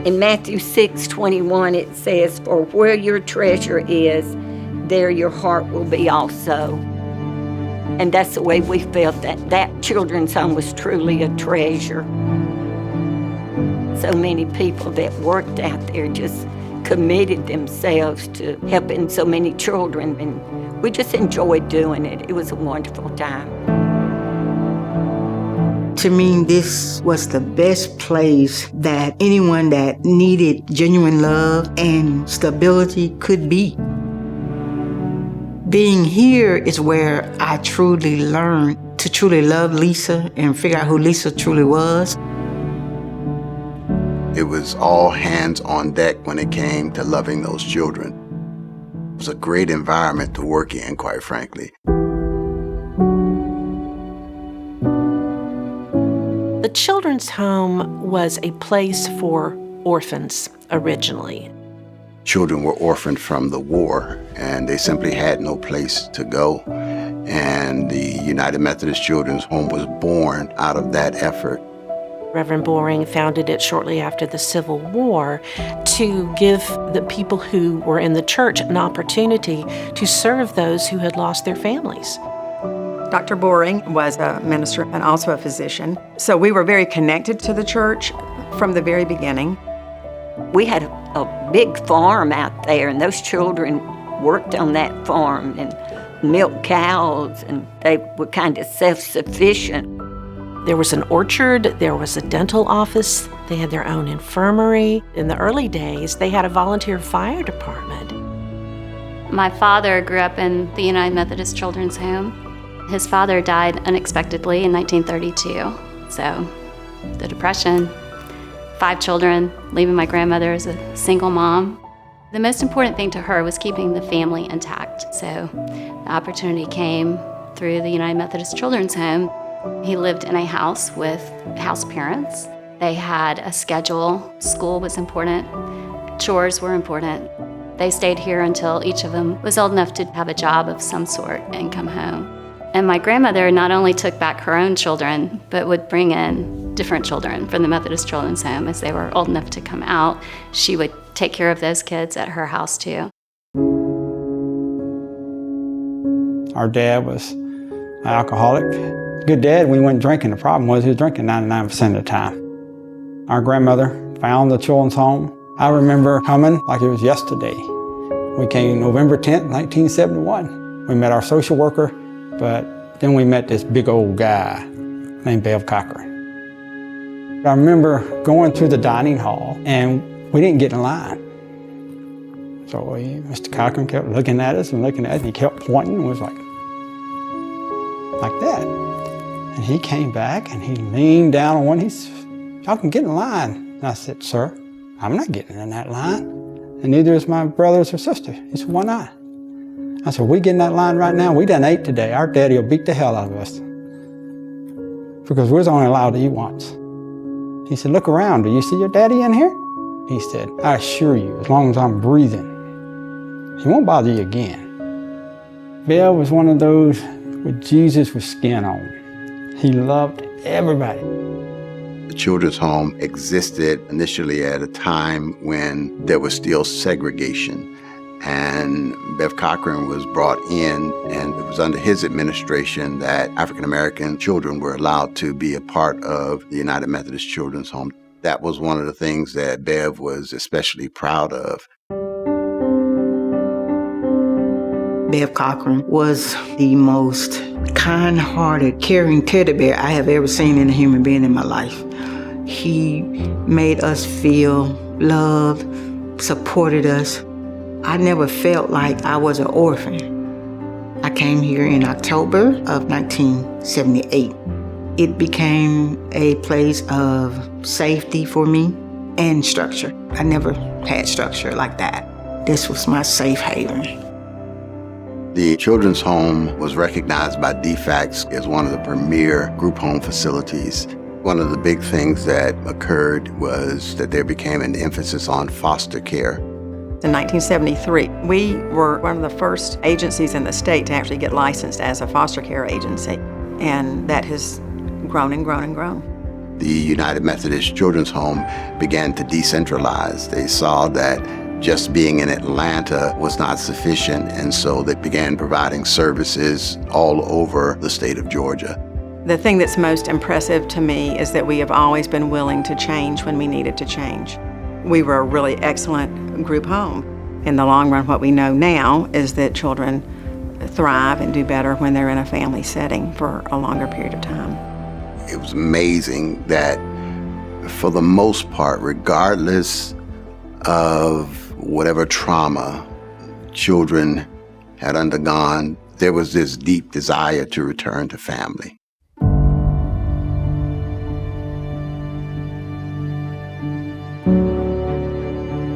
In Matthew 6:21, it says, "For where your treasure is, there your heart will be also." And that's the way we felt, that children's home was truly a treasure. So many people that worked out there just committed themselves to helping so many children, and we just enjoyed doing it. It was a wonderful time. To me, this was the best place that anyone that needed genuine love and stability could be. Being here is where I truly learned to truly love Lisa and figure out who Lisa truly was. It was all hands on deck when it came to loving those children. It was a great environment to work in, quite frankly. The children's home was a place for orphans originally. Children were orphaned from the war, and they simply had no place to go. And the United Methodist Children's Home was born out of that effort. Reverend Boring founded it shortly after the Civil War to give the people who were in the church an opportunity to serve those who had lost their families. Dr. Boring was a minister and also a physician, so we were very connected to the church from the very beginning. We had a big farm out there, and those children worked on that farm and milked cows, and they were kind of self-sufficient. There was an orchard, there was a dental office, they had their own infirmary. In the early days, they had a volunteer fire department. My father grew up in the United Methodist Children's Home. His father died unexpectedly in 1932, so the Depression, 5 children, leaving my grandmother as a single mom. The most important thing to her was keeping the family intact, so the opportunity came through the United Methodist Children's Home. He lived in a house with house parents. They had a schedule. School was important. Chores were important. They stayed here until each of them was old enough to have a job of some sort and come home. And my grandmother not only took back her own children, but would bring in different children from the Methodist Children's Home. As they were old enough to come out, she would take care of those kids at her house too. Our dad was an alcoholic. Good dad, we went drinking. The problem was he was drinking 99% of the time. Our grandmother found the children's home. I remember coming like it was yesterday. We came November 10th, 1971. We met our social worker, but then we met this big old guy named Bev Cochran. I remember going through the dining hall and we didn't get in line. So Mr. Cochran kept looking at us and looking at us, and he kept pointing and was like that. And he came back and he leaned down on one. He said, "Y'all can get in line." And I said, "Sir, I'm not getting in that line. And neither is my brothers or sister." He said, "Why not?" I said, "We get in that line right now. We done ate today. Our daddy will beat the hell out of us because we're only allowed to eat once." He said, "Look around. Do you see your daddy in here?" He said, "I assure you, as long as I'm breathing, he won't bother you again." Bill was one of those with Jesus with skin on. He loved everybody. The Children's Home existed initially at a time when there was still segregation. And Bev Cochran was brought in, and it was under his administration that African-American children were allowed to be a part of the United Methodist Children's Home. That was one of the things that Bev was especially proud of. Bev Cochran was the most kind-hearted, caring teddy bear I have ever seen in a human being in my life. He made us feel loved, supported us. I never felt like I was an orphan. I came here in October of 1978. It became a place of safety for me and structure. I never had structure like that. This was my safe haven. The Children's Home was recognized by DFACS as one of the premier group home facilities. One of the big things that occurred was that there became an emphasis on foster care. In 1973, we were one of the first agencies in the state to actually get licensed as a foster care agency, and that has grown and grown and grown. the United Methodist Children's Home began to decentralize. They saw that just being in Atlanta was not sufficient, and so they began providing services all over the state of Georgia. The thing that's most impressive to me is that we have always been willing to change when we needed to change. We were a really excellent group home. In the long run, what we know now is that children thrive and do better when they're in a family setting for a longer period of time. It was amazing that for the most part, regardless of whatever trauma children had undergone, there was this deep desire to return to family.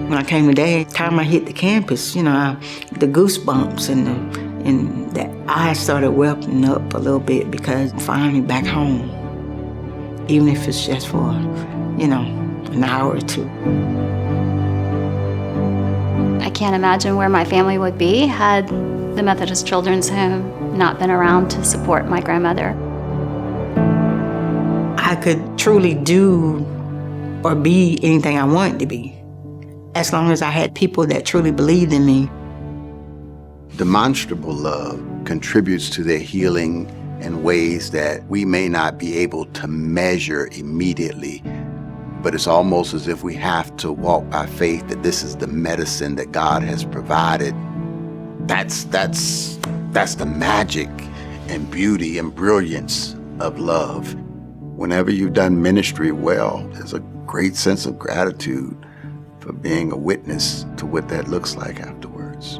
When I came today, time I hit the campus, the goosebumps and the eyes started welling up a little bit because I'm finally back home, even if it's just for, an hour or two. I can't imagine where my family would be had the Methodist Children's Home not been around to support my grandmother. I could truly do or be anything I wanted to be, as long as I had people that truly believed in me. Demonstrable love contributes to their healing in ways that we may not be able to measure immediately, but it's almost as if we have to walk by faith that this is the medicine that God has provided. That's the magic and beauty and brilliance of love. Whenever you've done ministry well, there's a great sense of gratitude for being a witness to what that looks like afterwards.